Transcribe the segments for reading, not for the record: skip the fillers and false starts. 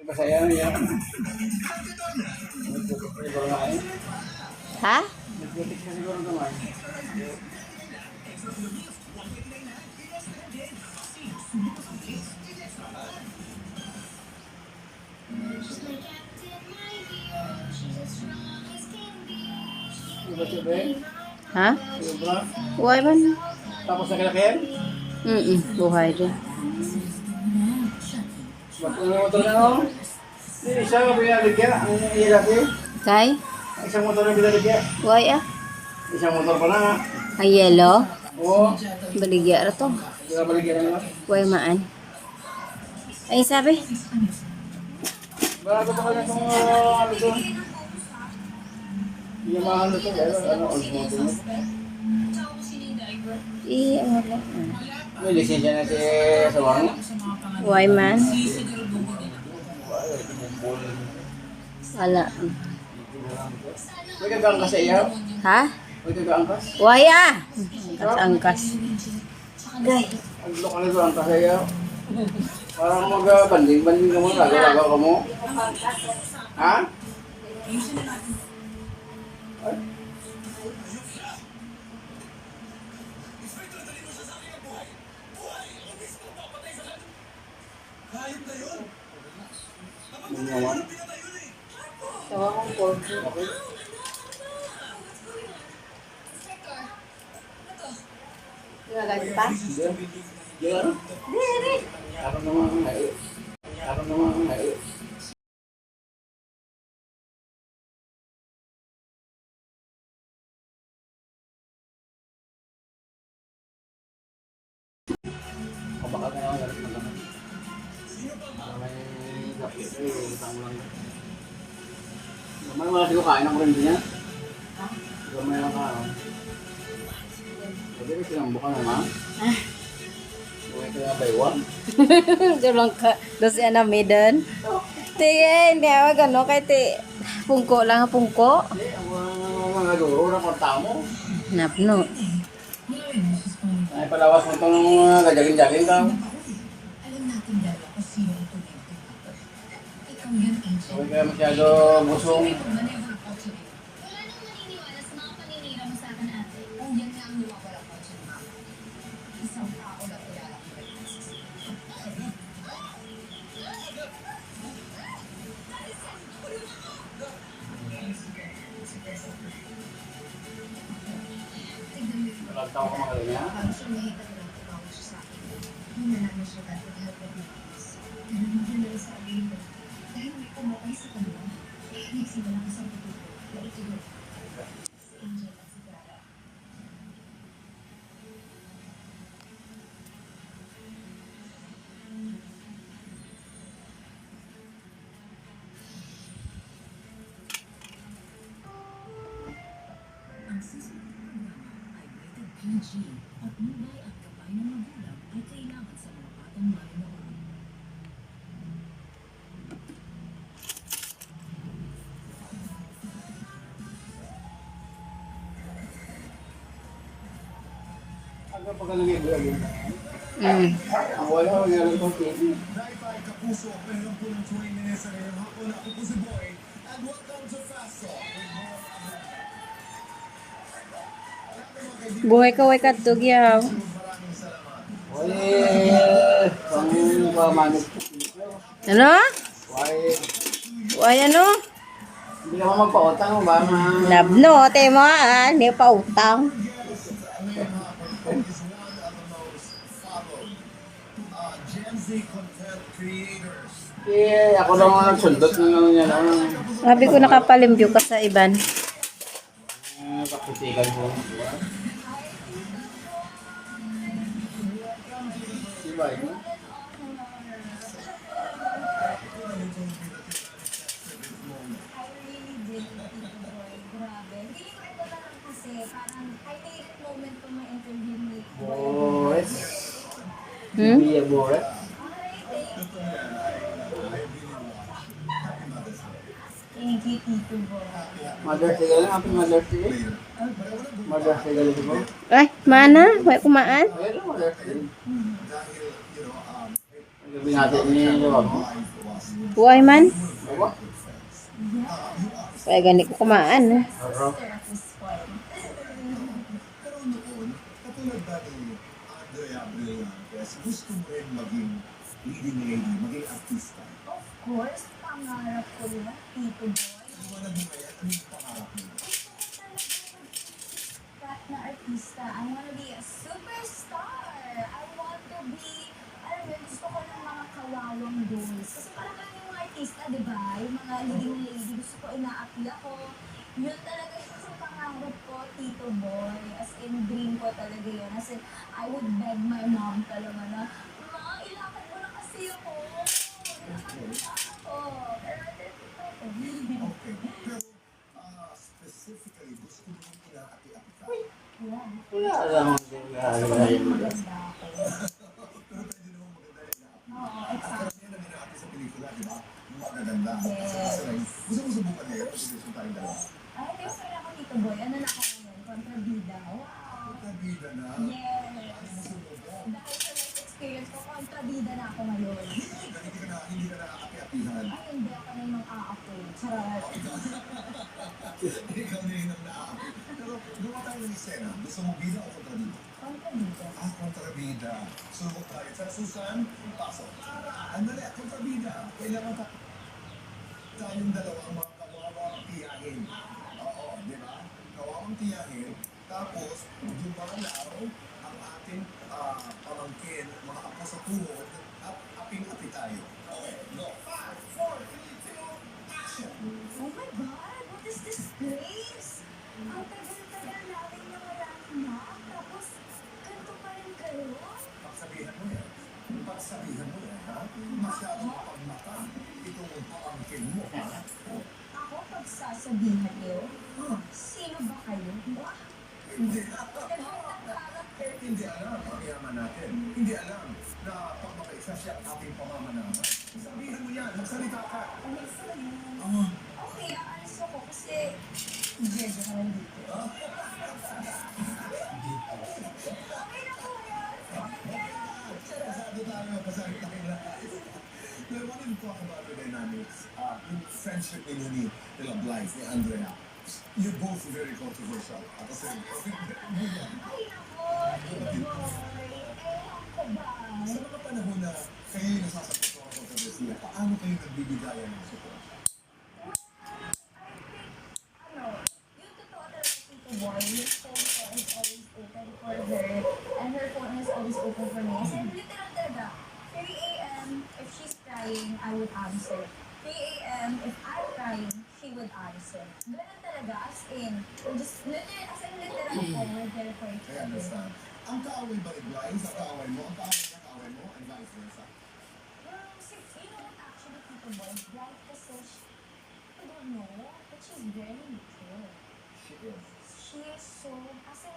Masaya yan. Ha? Nagbutik na siguro naman. Diba? Ha? Diba? Buhay man. Tapos na kinakiyan? Buhay din. Motor na ako. Isa ka pinaligya. Ang ilaki. Kay? Isang motor na pinaligya. Buhay ah. Isang motor pa na nga. Ay yellow. Oo. Baligya ra to. Diba baligya na naman? Buhay maan. Ay sabi. Bago pa ka na itong ano to. Yamahan na to. Ano, motor mo. Ano ba? May lisensya na si Sawang. Buhay man. Wala. May kagaangkas sa iyo? Ha? May kagaangkas? Buhay ah. Angkas-angkas. Gay. Ang loko na ito ang sa iyo. Parang mag-banding-banding ka mo. Lagaw ka mo. Ha? Ay? Ano naman? Tawa kong porky. Okay. Gagawin pa? Yan. Ako naman ang hai. Ako naman ang hai. Kabaka na ako galit na naman. May gapit eh, isang lang. Gamay wala siya kain ng kurinti niya. Gamay lang ka. Pwede rin silang buka naman. Buhay ka nga by one. Tulong ka. Doon siya na midden. Tingin, hindi ako gano'n kay ti. Pungko lang ang pungko. Ang mga duro ng kwarta mo. Napno. Ay palawas mo itong gajagin-jagin ka. Huwag ka masyado busong. Nagtaw ka magaling niya. PG at nilay at gabay ng magulang ay kailangan sa mga batang marinoon. Hanggang pagka nag-iiba-iba. Ang wala ko nangyari itong TV. Dahil kapuso, meron po ng 20 minutes sa ngayong hapon. Ako po si Boy, and welcome to Fast Talk. Buhay ka, way katog yaw. Oye, pang pamanit. Ano? Why? Buhay ano? Hindi naman magpautang ba? Labno, te mo ah. Hindi pa utang. Gen Z content creators. Eh, ako lang ang nagsundot ng ano niya lang. Sabi ko nakapalimbyo ka sa iban. Pakitigan ko. Diba yun? Boris. Iya Boris. Mother's Day lang, happy Mother's Day. Mother's Day lang ko. Ay, mana? Way kumaan? Ayun, Mother's Day. Gabi natin niya yung Buhay man. Aba? Kaya gani ko kumaan. Araw. Sister at this point. Pero noon, katulad ba ni Andrea Brillantes, gusto mo rin maging leading lady, maging artista? Of course, pangarap ko na, Tito Boy. Iwanag mo kaya, ano yung pangarap mo? Rap na artista. I wanna be a superstar. I want to be, alam mo, gusto ko ng mga kawawang goals. Kasi parang kami yung mga artista, di ba? Yung mga leading lady, gusto ko inaapi ako. Yun talaga yung pangarap ko, Tito Boy. As in, dream ko talaga yun. As in, I would beg my mom talaga na, Ma, ilakad mo na kasi ako. Ilakad mo na ako. Pero, Okay. Pero, specifically, gusto mo rin inaapi-api ka? yeah. Wala lang ang gagawin mo. Maganda ako. Pero pwede naman maganda rin inaapi. Oo, At exactly. karamihan na inaapi sa pelikula, di ba? Yung magaganda. Yes. Gusto mo subukan na yun? Gusto tayong dalawa. Ay, hindi ko kaya ako Tito Boy. Ano na ako ngayon? Kontrabida. Wow. Kontrabida na. Yes. Ano mo subukan? Dahil sa life experience ko, kontrabida na ako ngayon. Hindi ka nakaapi-apihan. Ay, hindi ako na yung aapoy. Charot. Ikaw na yun ang naaapi. Pero gawa tayo ng eksena. Gusto mo bida o kontrabida? Kontrabida. Kontrabida. Subok tayo. Sa Susan, pasok. Andali, kontrabida. Kailangan tayong dalawa ang mga kawawang tiyahin. Oo, di ba? Kawawang tiyahin. Tapos, dumalaw ang ating pamangkin, mga apo sa tuhod, at aping-api tayo. Okay, go. 5, 4, 3, 2, action! Oh my God! What is this place? Ang tagal-tagal natin na maraming map. Tapos, ganito pa rin kayo? Pagsabihan mo yan. Pagsabihan mo yan, ha? Masyadong pagmata. Itong pamangkin mo, ha? Ako, pagsasabihan niyo, sino ba kayo? Wah! Hindi. Character. Hindi alam ang yaman natin. Hindi alam na pag makaisa siya ang ating pamamanaman. Sabihan mo yan, magsalita ka. Ano sa Ah, Okay, aalis ako kasi Diyan ka lang dito. Okay na po yan. pasado tayo, pasado tayo lahat. But I wanted to talk about the dynamics, yung friendship ninyo ni Blythe, ni Andrea. You're both very controversial. At the same time. Ay nako, Tito Boy. Ewan ko ba? Sa mga panahon na kayo yung nasasagot ko ang kontrobersiya, paano kayo nagbibigayan ng support? Ano, yung totoo talaga Tito Boy, yung phone ko is always open for her. And her phone is always open for me. As in, literal talaga. 3 a.m. if she's crying, I would answer. 3 a.m. if I'm crying, she would answer. Ganun talaga, as in, literal phone, we're there for each I other. understand. Ang kaaway ba ni Blythe, ang kaaway mo, ang kaaway niya, kaaway mo, and vice versa? Well, you know what actually Tito Boy, Bright kasi, I don't know, but she's very mature. She is. She is so, kasi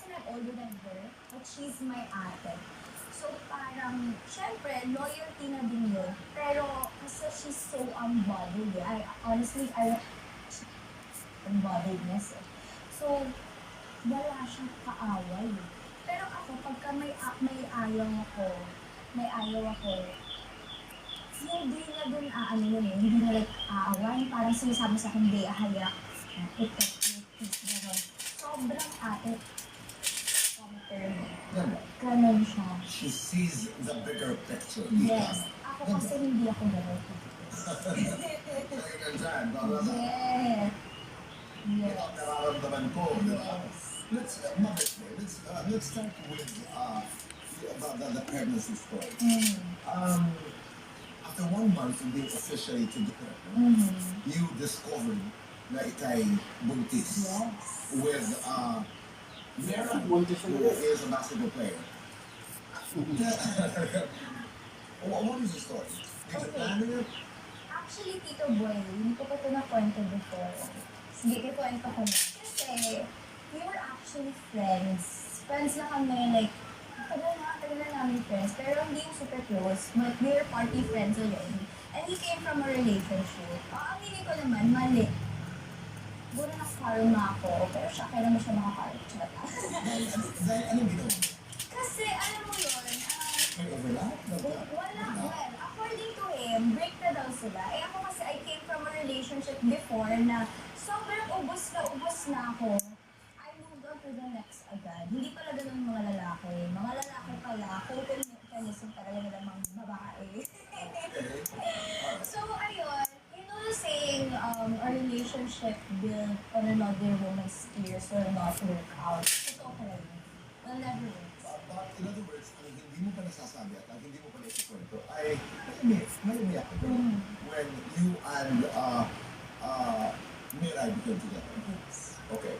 I'm older than her, but she's my ate. So parang, syempre, loyalty na din yun. Pero kasi she's so unbothered. I unbotheredness eh. So, wala siyang kaaway. Pero ako, pagka may ayaw ako, hindi na dun ano yun eh, hindi na like aaway, parang sinasabi sa akin, hindi, ahaya, ito, gano'n. Sobrang ate, Ganda. ganun siya. She sees the bigger picture. Yes. Ako kasi hindi ako gano'n. Kaya nandyan, para sa Yes. Yes. ang nararamdaman ko, di ba? Let's start with the pregnancy story. After 1 month of being officially together, you discovered na ikay buntis Yes. with Mera, Buntis who na. is a basketball player. What is the story? Is it planned? Actually, Tito Boy, hindi ko pa ito na-kwento before. Sige, kikwento ko na. Kasi, we were actually friends. Friends na kami, like, tagal na namin friends. Pero hindi yung super close. But we were party friends already. And he came from a relationship. Aminin ko naman, mali. Buwan na karma ako. Pero siya, kailan mo siya makakarma? Dahil anong ginawa mo? Kasi, alam mo yun, May overlap? well, according to him, break na daw sila. Eh ako kasi I came from a relationship before na sobrang ubos na ako. I moved on to the next agad. Hindi pala ganun mga lalaki. Mga lalaki pala, coping mechanism talaga nila mga babae. So, ayun, you know the saying, a relationship built on another woman's tears will not work out. Totoo pala yun. Will never work. But in other words, ang hindi mo pa nasasabi at ang hindi mo pa naikikwento ay may umiyak ka when you and Mirai became together. Yes. Okay.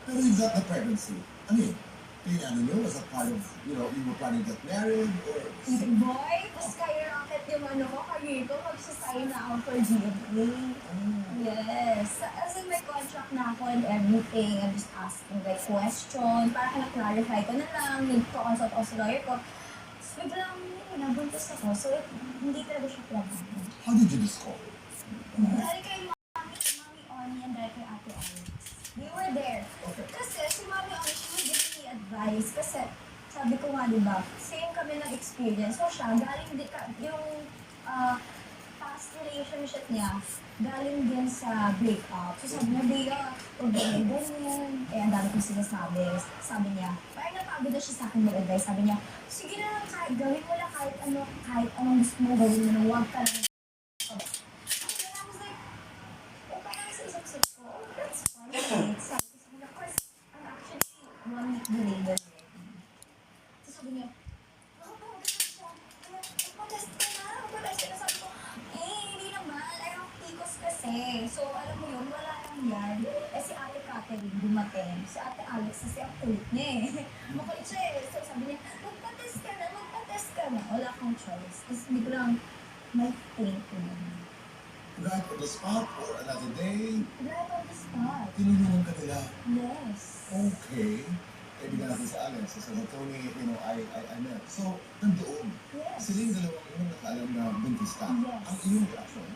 Pero you got the pregnancy. Ano yun? Pinano nyo? Was that part of, you were planning to get married? Or... Boy, skyrocket yung ano ko, career ko, magsasign na ako for GMA. Yes. As in, may contract na ako and everything. I'm just asking like question. Para na-clarify ko na lang. Nag-consult ako sa lawyer ko. So, biglang nabuntis ako. So, hindi talaga siya plan. How did you discover? Dahil kay Mami Oni and dahil kay Ate Alex. We were there. Okay. Kasi si Mami Oni, she would give me advice. Kasi sabi ko nga, diba, same kami ng experience. So siya, galing din yung past relationship niya, galing din sa breakup. So sabi niya, Bea, huwag ganyan. Eh, ang dami kong sinasabi. Sabi niya, parang napagod na siya sa akin mag-advice. Sabi niya, sige na lang, gawin mo lang kahit anong gusto mo gawin mo na huwag ka lang. And then I was like, okay lang sa isip-isip ko, oh, that's fine. Sabi ko sa kanya, of course, I'm actually 1 week delayed already. So sabi niya, ako po, maganda siya. Magpatest ka na, magpatest ka na. Sabi ko, hindi naman, I have PCOS kasi. So alam mo yun, wala lang yan. Eh si Ate Catherine dumating. Si Ate Alex kasi ang kulit niya eh. Makulit siya eh. So sabi niya, magpatest ka na. Wala akong choice. Tapos hindi ko lang, may pain ko na. Right on the spot or another day? Right on the spot. Tinulungan ka nila. Yes. Okay. Eh, bigyan natin si Alex. So, sa Tony, I met. So, nandoon. Yes. Sila yung dalawang unang nakaalam na buntis ka. Yes. Ang iyong reaction.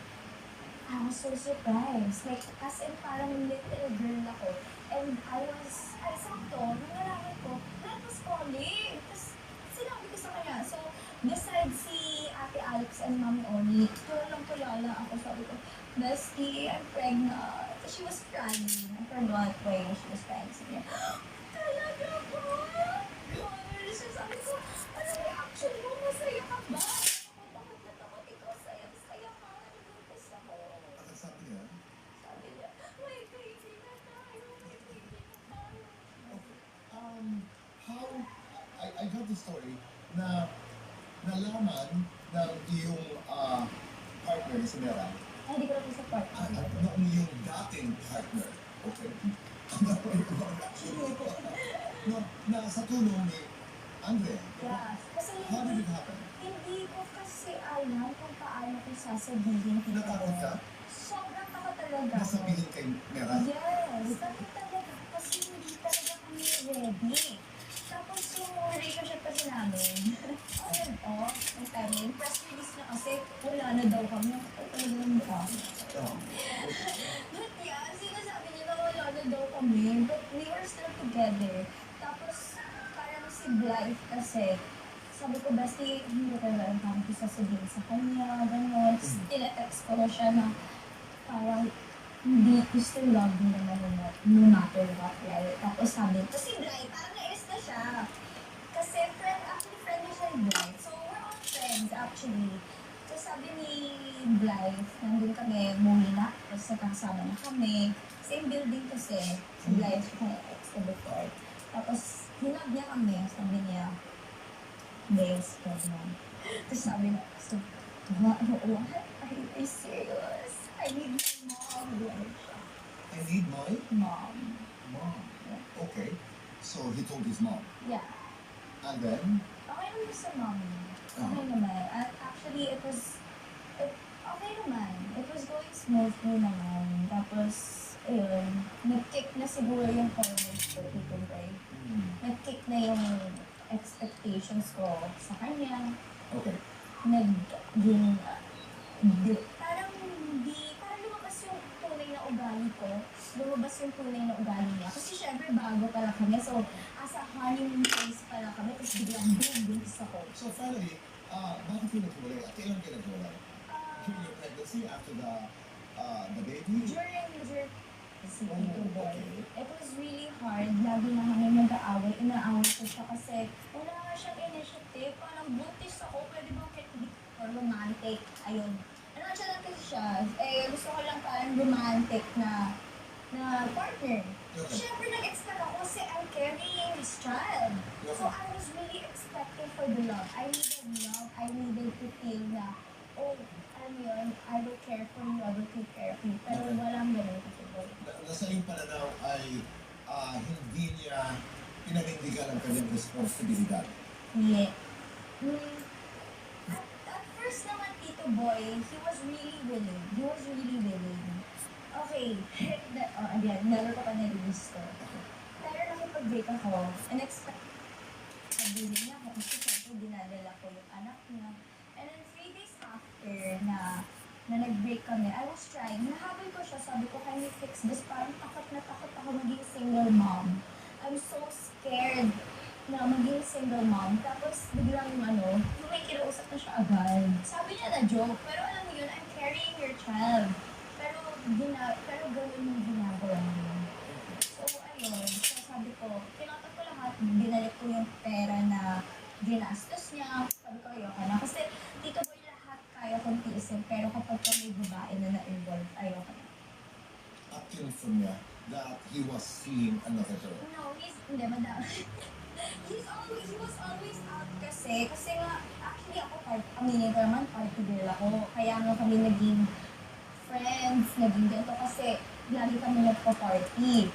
I was so surprised. Like, as in parang little girl ako. And ay sakto, nangyalaman ko, that was calling. Tapos, sinabi ko sa kanya. So, besides si Ate Alex and Mami Oni, tulala ako. Sabi ko, Bestie, I'm pregnant. She was crying. I forgot why she was crying. Sabi niya, talaga po? Sabi ko, ano reaction mo? Masaya ka ba? Takot na takot ikaw sa'yo. Masaya ka. Naglumpos ako. At ang sabi niya, Sabi niya, may baby na tayo. May baby na tayo. how, I got the story na nalaman ng iyong partner ni Samira, Ay, hindi ko na po support. ng iyong dating partner, okay? na sa tulong ni Andrea. Yes. Kasi How did it happen? hindi ko kasi alam kung paano ko sasabihin dito. Natakot ka? Sobrang takot talaga. Nasabihin kay Mera? Yes. Takot talaga. Kasi hindi talaga kami ready. Tapos yung relationship kasi namin, ayun may timing. Press release na kasi wala na daw kami. Nakapal talaga ng mukha. Oh. But yeah, sinasabi niya na wala na daw kami. But we were still together. Tapos parang si Blythe kasi, sabi ko, Bestie, hindi ko talaga ang kami sasabihin sa kanya, gano'n. Tapos tinetext ko na siya na parang hindi ko still love you naman no matter what, right? Tapos sabi ko, si Blythe, parang nainis na siya. Kasi friend niya siya ni Blythe. So we're all friends actually. So sabi ni Blythe, nandun kami, umuwi na. Tapos nakasama na kami. Same building kasi. Si Blythe, siya kaya ex ko before. Tapos hinag niya kami. Sabi niya, Bales, pregnant. Tapos sabi niya, so, what? Are you serious? I need my mom. Ganun siya. I need my Mom. mom. Okay. So he told his mom. Yeah. And then, Okay naman sa mommy. Okay naman. At actually, okay naman. It was going smoothly naman. Tapos, ayun, nag-kick na siguro yung hormones ko, Tito Bray. Nag-kick na yung expectations ko sa kanya. okay. Parang lumabas yung tunay na ugali ko. Lumabas yung tunay na ugali niya. Kasi syempre, bago pa lang kami. So, as a honeymoon phase pa lang kami. Tapos biglang boom, buntis ako. So finally, bakit kayo naghiwalay? At kailan kayo naghiwalay? during your pregnancy after the baby? During si Tito Boy, it was really hard. Lagi na kami nag-aaway. Inaaway ko siya kasi wala nga siyang initiative. Parang buntis ako, pwede bang kinig or romantic? Ayun. Ano siya lang kasi siya. Eh, gusto ko lang parang romantic na partner. Siyempre, nag-expect ako kasi I'm carrying his child. So, I was really expecting for the love. I needed love. I needed to feel na, oh, alam mo yun, I will care for you, I will take care of you. Pero walang ganun kasi boy. Nasa iyong pananaw ay hindi niya pinanindigan ang kanyang responsibilidad. Yeah. At first naman, Tito Boy, he was really willing. He was really willing. Okay, again, never ko pa na-release ko. Pero nakipag-break ako, unexpected. Nabili niya ako kasi siyempre dinadala ko yung anak niya. And then 3 days after na nag-break kami, I was trying. Nahabol ko siya, sabi ko, can you fix this? Parang takot na takot ako maging single mom. I'm so scared na maging single mom. Tapos biglang may kinausap na siya agad. Sabi niya na joke, pero alam mo yun, I'm carrying your child. Pero gawin mo yung ginagawa mo. So, ayun. So, sabi ko, tinatak ko lahat. Binalik ko yung pera na ginastos niya. Sabi ko, ayoko na. Kasi, Tito Boy, lahat kaya kong tiisin. Pero kapag may babae na na-involve, ayoko na. At kinufirm niya that he was seeing another girl. No, hindi, madam. He was always out kasi nga, actually ako, aminin ko naman, party girl ako. Kaya nga kami naging friends, naging ganito kasi lagi kami nagpa-party.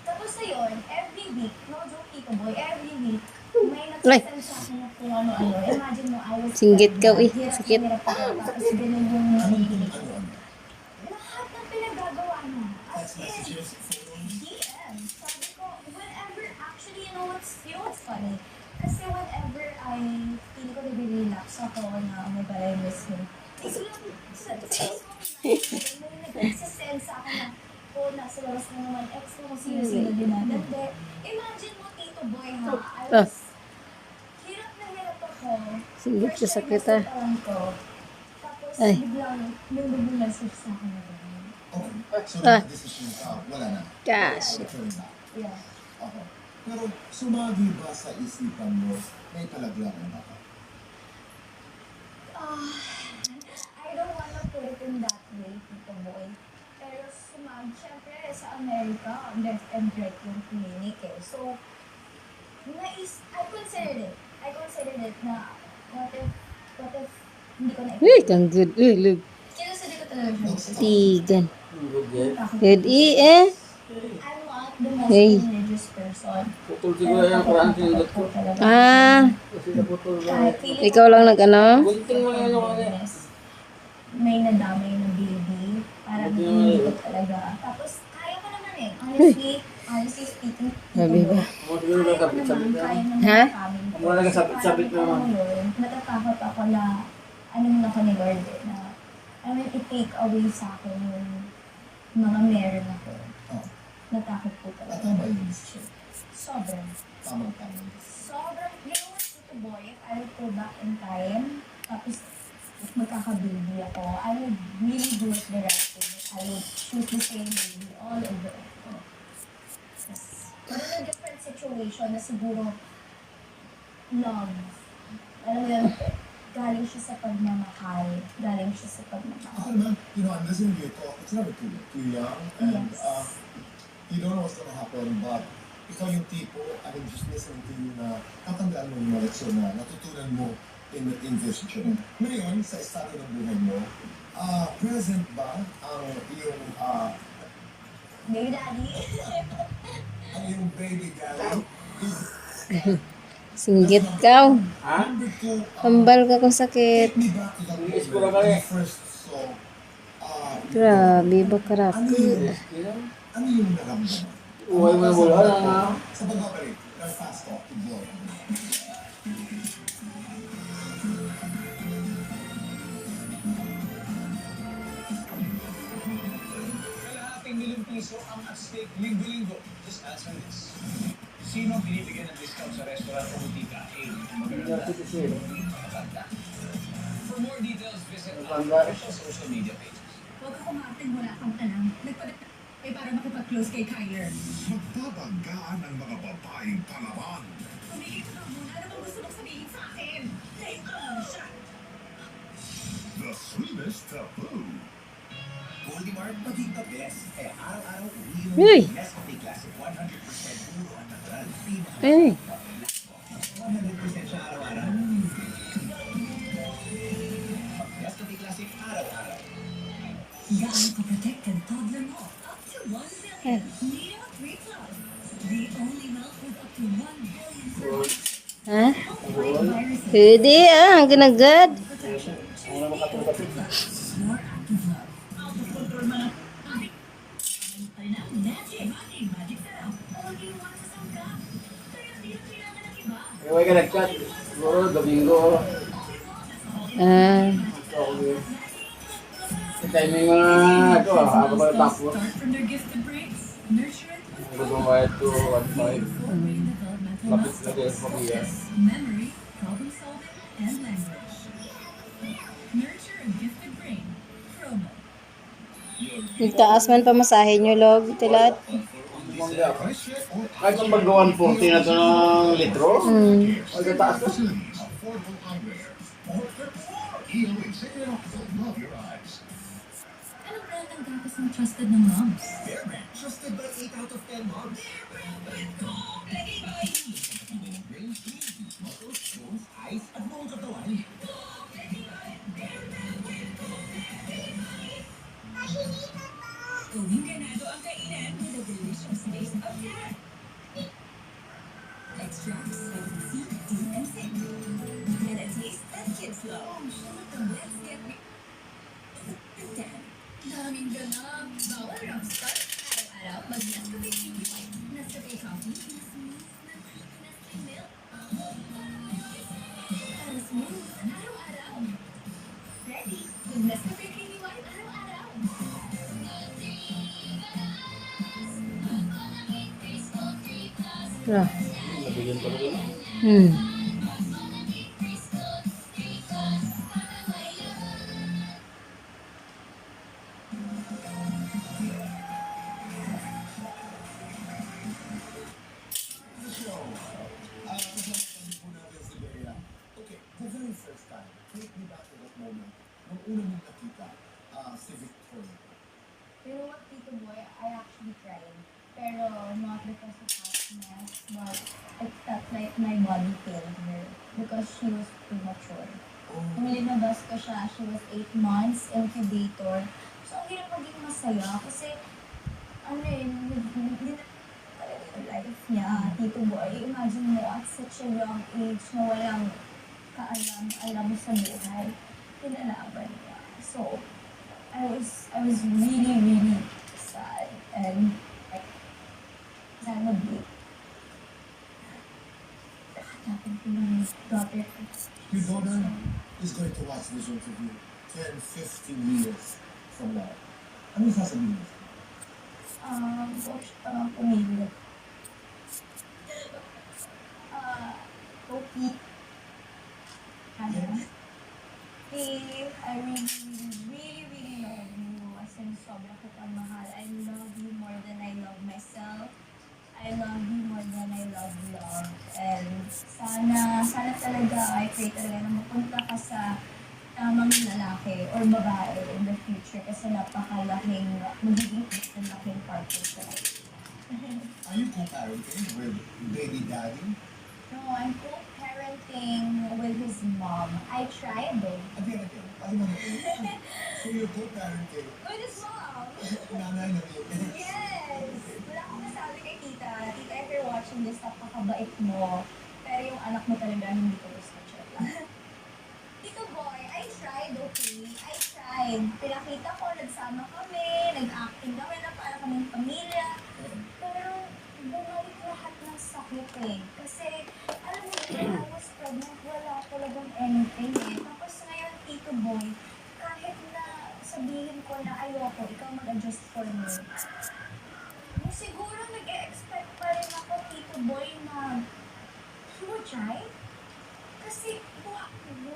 Tapos na yun, every week, no joke Tito Boy, every week, may nagsasend sa akin na kung ano-ano. Imagine mo, I was Singgit ka, pregnant, eh. Sakit. hirap ako, tapos ganun yung narinig ko. Ano? Lahat ng pinagagawa niya. As Text in, messages, photos. DM. Sabi ko, whenever, actually, you know what's funny? Kasi whenever feel ko nag-relapse ako na, oh my God, I miss him. Biglang, sa Facebook may nagsasend sa akin na, oh, nasa labas na naman, ex ko kung sino-sino dinadande. Imagine mo, Tito Boy, ha? I was, hirap na hirap ako. Singgit ka, First sakit, time na ko. Tapos, Ay. biglang, may nag-message sa akin na gano'n. Okay. So, the decision, wala na. Gosh. Return back. Yeah. Okay. Pero sumagi ba sa isipan mo may palaglagan ba ka? I don't wanna put it in that way, Tito Boy. Pero syempre, sa America, left and right yung clinic eh. So, I considered it na, what if, hindi ko na Uy, kang good. Uy, look. Kinasali ko talaga siya. Tigan. Good yan. Good eh. I'm not the most Hey. religious person. Putol siguro yung Quran sinundot ko. Ah, Kasi naputol ba? Kahit feeling ikaw lang nag-ano? Gunting mo yung ano kanina. may nadamay na baby. Parang Buti hindi naman. ko talaga. Tapos, kaya ko naman eh. Honestly speaking, Sabi ba? Mo siguro kaya ko nagkapit-sabit naman, na. kaya naman Ha? namin. Mo nagkasabit-sabit Parang naman. alam mo yun, natatakot ako na, ano mo ako ni Lord eh, na, i-take away sa akin yung mga meron ako. Oh. Natakot po At talaga. tama yung decision. Sobrang. Tama-tama. Sobrang, you know what, Tito Boy, if I would go back in time, tapos magkaka-baby ako, I would really do it the right way. I would shoot the same baby all over. Yes. Pero in a different situation na siguro love. Alam mo yun, galing siya sa pagmamahal. Galing siya sa pagmamahal. Ako naman, I'm listening to you talk. It's never too young. And Yes. you don't know what's gonna happen, but ikaw yung tipo, I'm just listening to you na tatandaan mo yung mga leksyon na natutunan mo in this journey. Ngayon, sa estado ng buhay mo, present ba ang iyong Baby daddy. ang iyong baby daddy? Singgit ka. Ha? Number two, Hambal ka kung sakit. take me back to that English ko moment lang when kami. you first saw Grabe ba karap? ano yung naramdaman? Uway mo na bola. Ano nga? Sa pagbabalik ng Fast Talk to Glory. Kalahating milyong piso ang at stake linggo-linggo. Just answer this. Sino ang binibigyan ng discount sa restaurant o butika? A. University siya. Matanda. For more details, visit our Tanda. official social media pages. Huwag ka kumarting wala kang alam. Nagpalit para makipag-close kay Kyler. Magbabanggaan ang mga babaeng palaban. Tumigil ka muna. Ano bang gusto mong sabihin sa akin? Take ko lang siya. The sweetest taboo. Goldie Mart, maging the best. Kaya araw-araw uwi mo Uy! yung Nescafe Classic 100% puro at natural. Ay. 100% siya araw-araw. Nescafe Classic araw-araw. Gaano ka-protected toddler mo? Up to 1 billion. Neo 3 Plus. The only milk with up to 1 billion Ha? fight viruses. Pwede ang ginagad. Ang makatulog. More active love. Out of control man ang ay na, magic. Magic sarap. Lagi iwan sa sangka. Kaya hindi na kailangan ng iba. Iway ka nag-chat. Siguro, Domingo. Ah. Okay. Sa timing mga ito ako pa tapos. Start from their gifted brains. Nurture it with Ang gumawait to 1.5. brain developmental Lapit muscles, lagi sa pamilya. memory, problem solving, and language. Nurture a gifted brain. Promo. Itaas man pamasahe nyo, log. Tilat. Mangga. Kahit kung mag 140 na ito ng litro, magkataas na. Affordable eyewear. Hero Executive Love Your Eyes. Anong brand ang gatas ng trusted ng moms? Bear Brand, trusted by 8 out of 10 moms. Brains, knees, muscles, bones, eyes, at buong katawan. Gawing ganado ang kainan with a delicious taste of carrot. Extracts vitamin C, D, and zinc. And a taste that kids love. Let's get Dan. Daming ganap. Bawal rock start. Araw-araw, mag-Nescafe Creamy White. Nescafe Coffee. Nescafe Milk. Para smooth. Araw-araw. Ready? With Nescafe Creamy White. Araw-araw. Ah. Nabigyan ko rin. Okay, the very first time, take me back to that moment. Nung una mong nakita, si Victoria. You know what, Tito Boy? I actually cried. Pero not because of happiness, but it felt like my body failed her because she was premature. Nung linabas ko siya, she was 8 months, incubator. So, ang hirap maging masaya kasi, ano eh, hindi na talaga yung life niya, Tito Boy. Imagine mo, at such a young age na walang kaalam-alam sa buhay, pinalaban niya. So, I was really, really sad and like, sana big. Nakatapon ko ng daughter ko. Your daughter is going to watch this interview 10, 15 years from now. Ano sasabihin mo? Pumili. Kopi. Ano? I really love you. As in, sobra kitang mahal. I love you more than I love myself. I love you more than I love love. And sana talaga, I pray talaga na mapunta ka sa tamang lalaki or babae in the future kasi magiging laking part of sa life. Are you co-parenting with baby daddy? No, I'm co-parenting with his mom. I tried though. Again, paano mo? So you're co-parenting, With his mom! nanay na yun. Yes! Wala akong masabi kay tita. Tita, if you're watching this, napakabait mo. Pero yung anak mo talaga hindi ko gusto. Chat lang. Tito Boy, I tried, okay? I tried. Pinakita ko, nagsama kami, nag-acting kami na para kaming pamilya. Pero bumalik lahat ng sakit eh. Kasi, alam mo yun, I was pregnant, wala talagang anything eh. Tapos ngayon, Tito Boy, kahit na sabihin ko na ayoko, ikaw mag-adjust for me. Siguro nag-e-expect pa rin ako, Tito Boy, na you would try. Kasi,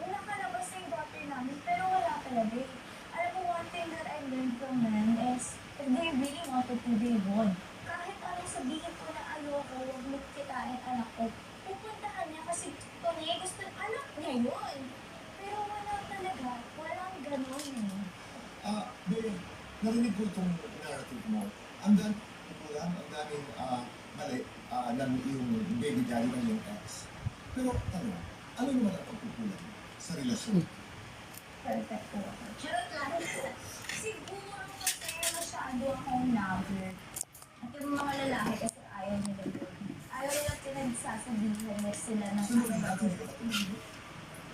nakalabas na yung daughter namin, pero wala talaga eh. Alam mo, one thing that I learned from men is, if they really wanted to, they would. Kahit anong sabihin ko na ayoko, huwag mo kitain anak ko, pupuntahan niya kasi gusto anak niya yun. Pero wala talaga, walang ganun eh. Bea, narinig ko itong narrative mo. Ang daming kulang, ang daming mali ng iyong baby daddy ng iyong ex. Pero ano naman ang pagkukulang sa relasyon? Perfect po ako. Charot lang. Siguro kasi masyado akong lover. At yung mga lalaki kasi ayaw nila yun. Ayaw nila pinagsasabihan na sila ng Sunod natin ito na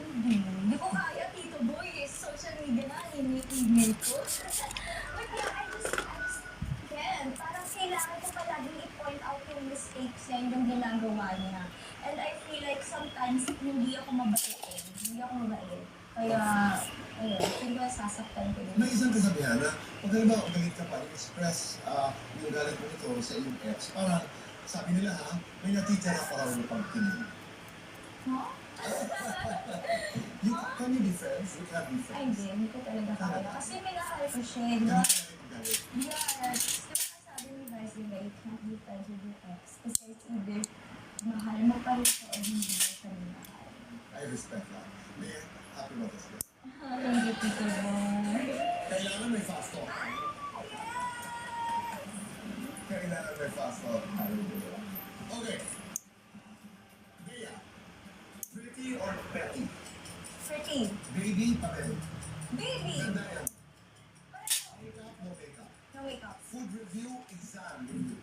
Hindi ko kaya, Tito Boy. Social media na, email ko. But yeah, I just can't. Parang kailangan ko palaging i-point out yung mistakes niya, yung ginagawa niya. And I feel like sometimes hindi ako mabait. Kaya, ayun, hindi ko sasaktan ko din. May isang kasabihan na pag halimbawa galit ka pa, i-express yung galit mo ito sa iyong ex, parang sabi nila may natitira pa raw na pagtingin. No? Can you be friends? You can't be Ay, friends. hindi ko talaga kaya. Kasi minahal ko siya, di ba? Yes. Di ba sabi ni Vice, di ba, you can't be friends with your ex. Kasi it's either mahal mo pa rin siya o hindi mo siya minahal. I respect that. May happy Mother's Day. Thank you, Tito Boy. Kailangan may fast talk. Kailangan may fast talk. Okay. Bea, pretty or petty? Pretty. Baby, pabel. Baby! Ganda yan. Makeup, no makeup. No, wake up. Food review, exam review.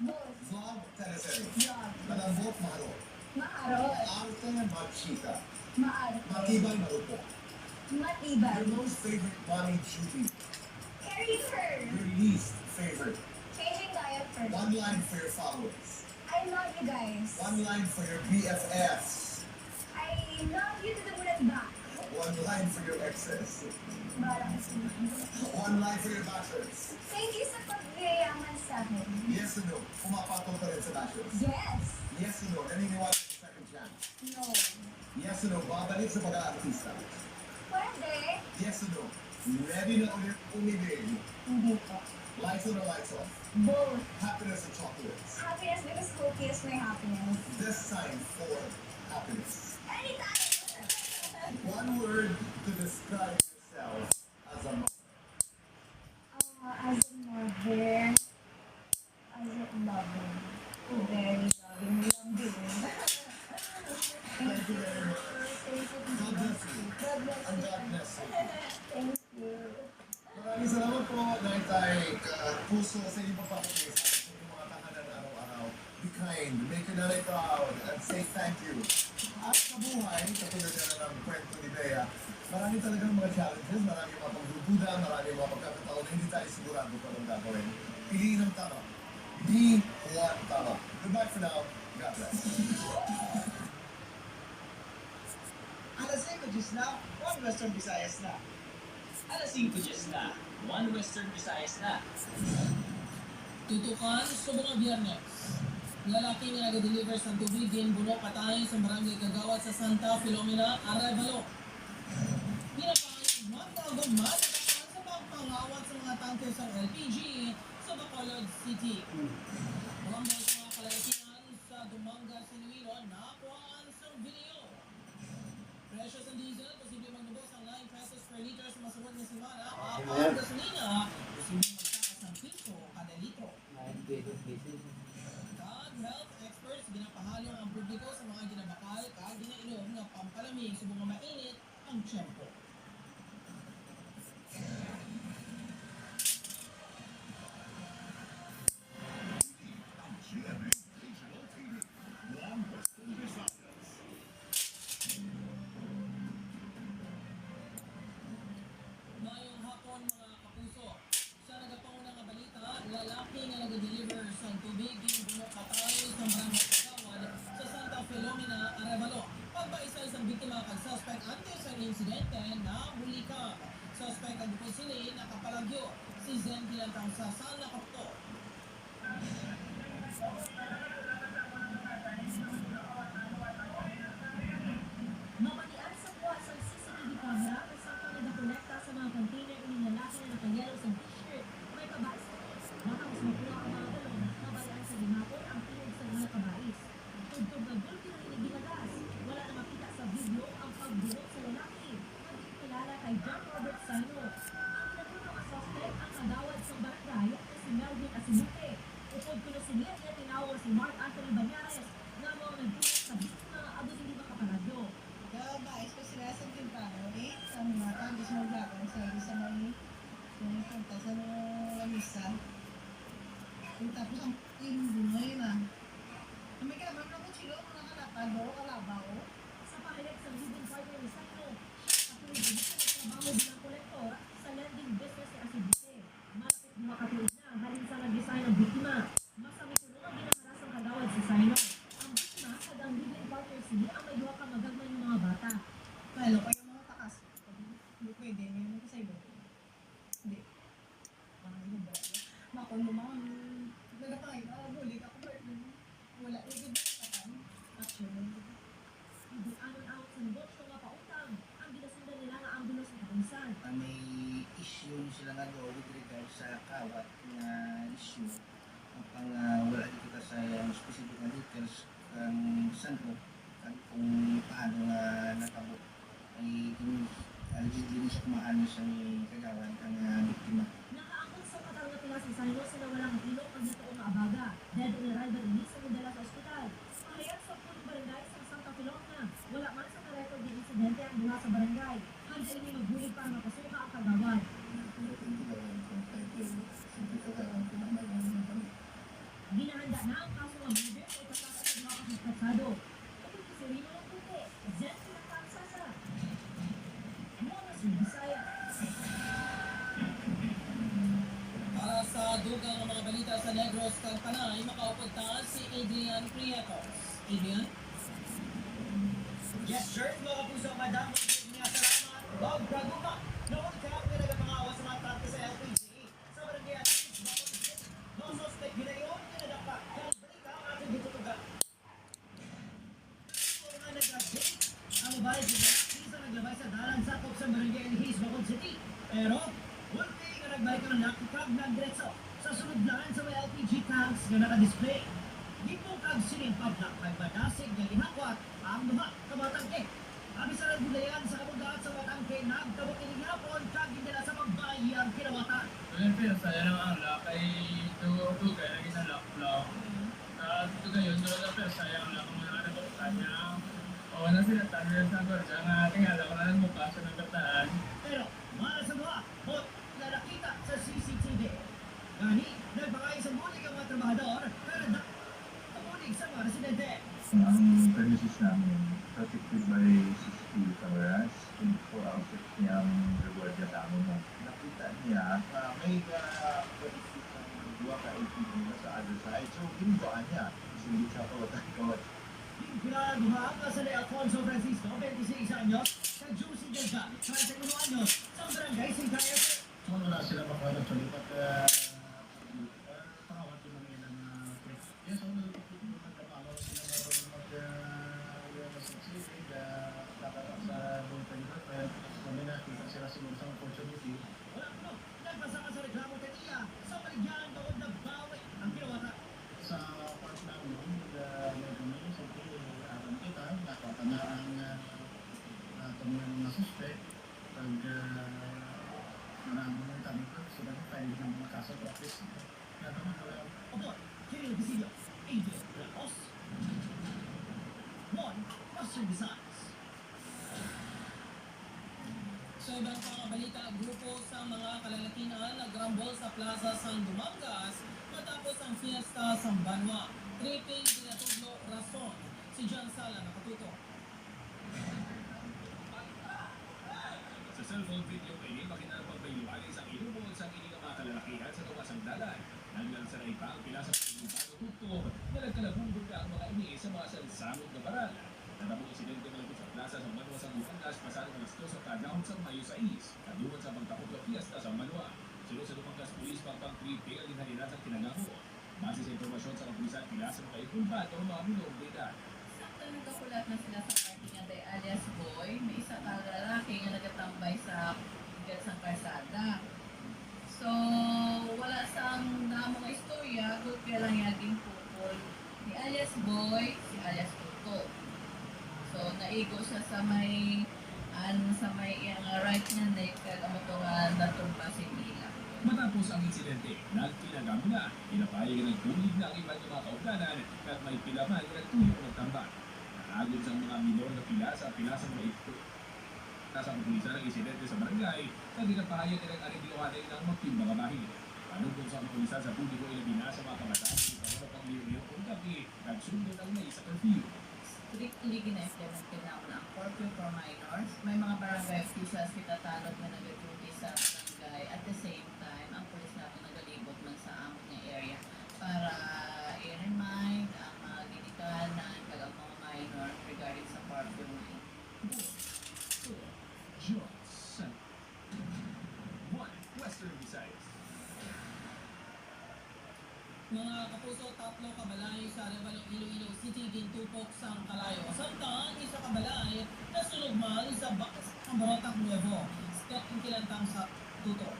Both. Vlog, teleserye. Vlog. Malambot, mahalo. Maarot. Arte, machika. Maarte. Matibay, marupo. Matibay. Your most favorite mommy duty. Carry her. Your least favorite. Changing diaper. One line for your followers. I love you guys. One line for your BFFs. I love you to the moon and back. One line for your exes. Bahala ka sa mga. One line for your bashers. Thank you sa pagyayaman sa akin. Yes or no? Pumapatong ka rin sa bashers. Yes. Yes or no? Naniniwala sa second chance. No. Yes or no? Babalik sa pag-aartista. Pwede. Yes or no? Ready na ulit umibig. Hindi po. Lights on or lights off? Both. Happiness or chocolates? Happiness because Cookie is my happiness. This time for happiness. Anytime. One word to describe yourself as a mom. As a mother, as a loving, very loving, Thank you very much. Thank you. God bless you. God bless And you. God bless you. Thank you. Maraming salamat po, Naitay, puso sa inyong pagpapakita sa inyong mga tahanan araw-araw. Be kind, make your nanay proud, and say thank you. At sa buhay, katulad na ng kwento ni Bea, marami talagang mga challenges, marami mga pagdududa, marami mga pagkakataon na hindi tayo sigurado pa ng gagawin. Piliin ang tama. Be what tama. Goodbye for now. God bless. Alas 5 Diyos na, one Western Visayas na. Alas 5 Diyos na, one Western Visayas na. Tutukan sa mga biyernes. Lalaki nga nag-deliver sa tubig din bulok patay sa barangay Kagawad sa Santa Filomena, Arevalo. Pinapangayang magkagumad sa pagpangawat sa mga tangke sa LPG sa Bacolod City. Umambay sa mga kalaitingan sa Dumanga, Sinuilo, nakuhaan sa video. Presyo sa diesel, posible magnubos ang 9 pesos per liter sa masunod na semana. Ang gasolina, posible magtakas ng piso kada litro. God health experts ginapahalong ang publiko sa mga ginabakal kag ginainom nga pampalamig sa mga mainit ang tiyempo. Mayong hapon mga kapuso. Sa nagapauna nga balita, lalaki nga nag-deliver sa tubig yung bunok patay sa barangay Kagawad sa Santa Filomena, Arevalo. Pagpaisal sa biktima kag suspect antes sa insidente na huli ka. Suspect ang dupod sila nakapalagyo. Si Zen Kilantang sa Sala Kapto. Tapos ang ingay na. May kamay na ko sila mga kalapado, kalabaw. Sa pahayag sa living partner ni Saino, kapag hindi na nagtrabaho bilang kolektor sa lending business ni Acibite. Malapit makatuloy na halin sa nag-design ng biktima. Masami ko nung ang ginaharas ang kagawad si Saino. Ang biktima, kadang living partner sila ang may duha ka magagman ng mga bata. Kaya pa yung mga takas. Hindi pwede, may mga sa iba. Hindi. Parang hindi ba? Makon naman. Nagapay, bulig ako ba? Wala, hindi ba takan? Actually. Hindi anon-out sa negosyo nga pautang. Ang ginasundan nila nga ang bilos ng kapulisan. May issue sila nga do with regard sa kawat nga issue ang wala di kita sa specific na details kung saan po kung paano nga nakabot ay allegedly siya kumaano sa kagawan ang biktima. Nakaangkot sa katang nga pila si Saino sa nawalang ilok ang natoong nga abaga. Dead on arrival ini sa nagdala sa ospital. Pahayag sa punong barangay sa Santa Filomena. Wala man sa na-record ng insidente ang buha sa barangay. Handa ini magbulig para mapasuka ang kagawad. Ginahanda na ang kaso ng murder o pagkakasal sa mga kasuspetsado. Kapag si Rino ng Puti, Zen Pinakansasa. Mga Bisaya. Para sa dugang ng mga balita sa Negros Campanay, makaupagtaan si Adrian Prietos. Adrian? Yes, sir. Mga kapuso, madam, niya salamat. Bob Braguma. Noon ka, pinagapangawa sa mga traffic sa LPG. Sa barangay at no suspect ginayon, kinadapa. Kaya balita ang ating ditutuga. Kung nga nag-update, ang babae sa naglabay sa dalan sakop sa barangay Elhis, Bacol City. Pero, one day nga nagbalik ka ng nakikag ng diretso sa sunod lang sa may LPG tanks na nakadisplay. Di po kag sinimpag na kagmadasig nga ginakwat ang duha kabatangke. Abi sa nagulayan sa kamugat sa watangke nagtabot ini hapon kag gindala sa magbayang kinawatan. Pero saya naman lang kay ito kaya lagi na lock. At ito ngayon, pero sayang lang kung mga anak ko kanya. O na sila tayo sa gorja nga tingala ko na lang mukha sa nagkataan. Pero, mara sa duha, hot na nakita sa CCTV. Gani, nagbakay sa muling ang mga trabahador, pero kamuling sa mga residente. Ang premises namin protected by CCTV cameras, 24 hours niyang reward niya sa amin na nakita niya may protected ng dua ka LPG na sa other side. So, ginagawa niya. Hindi siya kawat. Pinagawa ka sa ni Alfonso Francisco, 26 anyos, sa Juicy Delta, 31 anyos, sa barangay Singkaya. Kung wala sila makalat sa lipat, pakawat yung mga ilang trip. Yes, ang nagpapawag sila mag-succeed, kakata sa buong palipat, kaya kami nakita sila siguro sa opportunity. Wala ko, nagpasama sa reklamo kanila, sa maligyan doon na bawi ang kinawata. Sa part namin, may siyempre, alam kita, nakata na ang tumiyan ng mga suspect, pag maraming ng kami ko, sila na tayo ng mga kaso sa office. Kaya naman, Opo, Kiril Visilio, Adrian Ramos. One, Western Designs. Sa ibang mga balita, grupo sa mga kalalakihan nagrambol sa Plaza San Dumangas matapos ang fiesta sa Banwa. Tripping dinatuglo rason. Si John Sala nakatuto. Sa cellphone video kayo, makita ang pagbayuan sa ilubon sa inyong mga kalalakihan sa tuwas ang dalan. Naglang sa naipa ang pila sa pagbubago tuto na nagkalabunggol ka ang mga ini sa mga salsamot na baral. Natapong insidente malapit sa plaza sa Manwa sa Dumangas pasado ng alas 2 sa kadahon sa Mayo 6. Kadungan sa pagtakot ng fiesta sa Manwa. Sunod sa Dumangas Police pang tripping ang inhalinan sa kinagaho. Base sa informasyon sa kapulisan, pila sa mga ikulbato ng mga minong edad. Sakto nagkakulat na sila sa party nga day alias Boy. May isa ka lalaki nga nagatambay sa bigat sa karsada. So, wala sang na mga istorya, kaya lang yaging pupol ni alias Boy, si alias Tuto. So, naigo siya sa may iyang right niya neck, kaya ito nga natumba si Mila. Matapos ang insidente, nagpinagamo na. Pinapayag ng tulig na ang iba't mga kauplanan at may pilaman na nagtuyok ng tambak. Nakagod sa mga minor na pila sa mga ito. Nasa kapulisan ng insidente sa barangay na dinapahayag ng aribiyuhanay ng magtimbang bahid. Anuntun sa kapulisan sa publiko ay nabinasa mga kabataan sa mga pagliliw kung gabi nagsundo ng may sa curfew. Strictly gina-implement na ang curfew for minors. May mga barangay officials kitatalog na nag-duty sa barangay. At the same time, ang pulis natin nagalibot man sa amon nga area para i-remind ang mga ginikanan kag ang mga minor regarding sa curfew na ito. Johnson. 1 Western Visayas. Mga kapuso, 3 kabalay sa Arevalo, Iloilo City, gintupok sa Kalayo. Samtang isa kabalay nasulog man sa Bakas, Cambarotac Nuevo. Step yung kilantang sa tuto.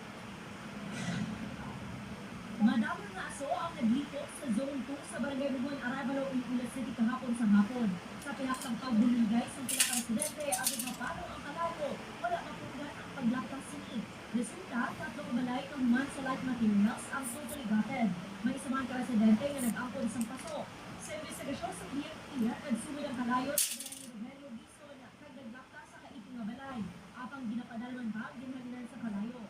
Madamang na aso ang naglipot sa Zone 2 sa Barangay Bubon, Arevalo, Iloilo City kahapon sa hapon. Sa pinakang pagbulunggay sa pinakang residente, agad mapalo ang Kalayo. Wala mapundan ang paglaktas sini. Resulta, 3 kabalay ng human sa light materials ang totally gutted. May isa man ka-residente na nag-ampon isang paso. Sa investigasyon sa BFP, nagsulod ang Kalayo sa Barangay Rogelio Bison kag naglaktas sa kaiting nga balay. Apang ginapadalman ba ang ginhalinan sa Kalayo.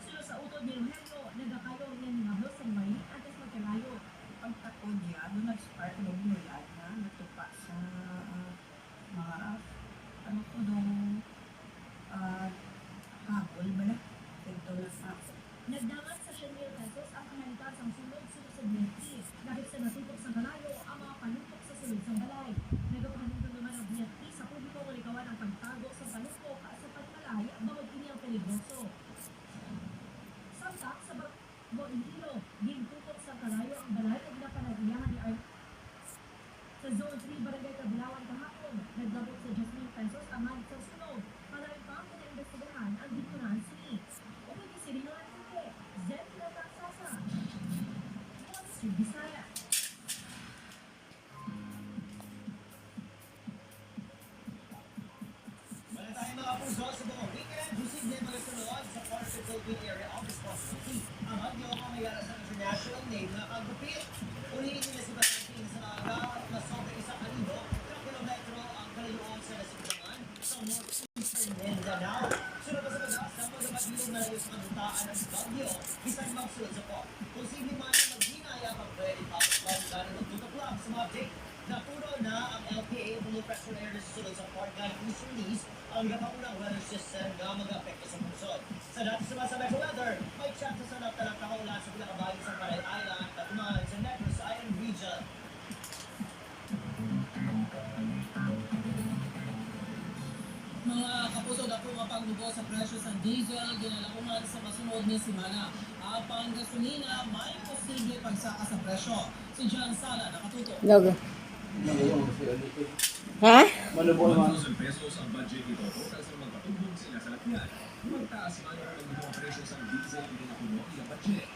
Sila sa utod ni Rogelio, nagakayo niya ni Mablo sa Mayin antes magkalayo. Pagtakon niya, doon nag-spark ng bulan na natupa sa mga ano ko nung habol ba na? Ito na sa Nagdaman sa 100,000 pesos ang kanalitasang sulod sa BFP. Dahil sa natutok sa Kalayo ang mga panutok sa sulod sa balay. Nagapanuntun naman ang BFP sa publiko kung ikawan ang pagtago sa panutok sa pagmalay bawag ini ang peligroso. Samtak sa Bago Iloilo, gintutok sa Kalayo ang balay na ginapanagyahan ni Art. Sa Zone 3, Barangay Kabilawan kahapon, naglabot sa Jasmine Pesos ang halit sa sunod. Malayo pa ang pinaimbestigahan ang ditunahan sini. O hindi si Rino Antique, Zen Sasa, Monster Bisaya. Wala tayong mga puso sa buong weekend. Posible magasunod sa Port of Philippine Area of Responsibility. Ang bagyo kamayara sa international name na Kagupit. Ulihin nila si Batanting sa aga at nasobra isang kalibo na kilometro ang kalayuan sa nasigdangan sa northeastern Mindanao. Sunod pa sa bagas ng magabagilog na layos ng butaan ng bagyo. Bisan magsulod sa po. Posible man na maghinaya pag pwede pa ang ng Tuto Club sa mga update. Napuro na ang LPA below pressure area sa sulod sa Port Galing Easterlies ang kapaunang weather system na mag-apekto sa punsod. Sa dati sa Metro Weather, may chance sa nagtalang kakaulan sa pinakabayan sa Paray Island at umahan sa Negros Island Region. Mga kapuso, na po mapaglubo sa presyo sa diesel, ginalakuhan sa masunod ni Simana. Apang gasolina, may posible pagsaka sa presyo. Si John Sala, nakatuto. Ha? 1,000 pesos ang budget nito total sa magpatubog sila sa lakyan. Magtaas man ang presyo sa diesel, hindi na puno ang budget.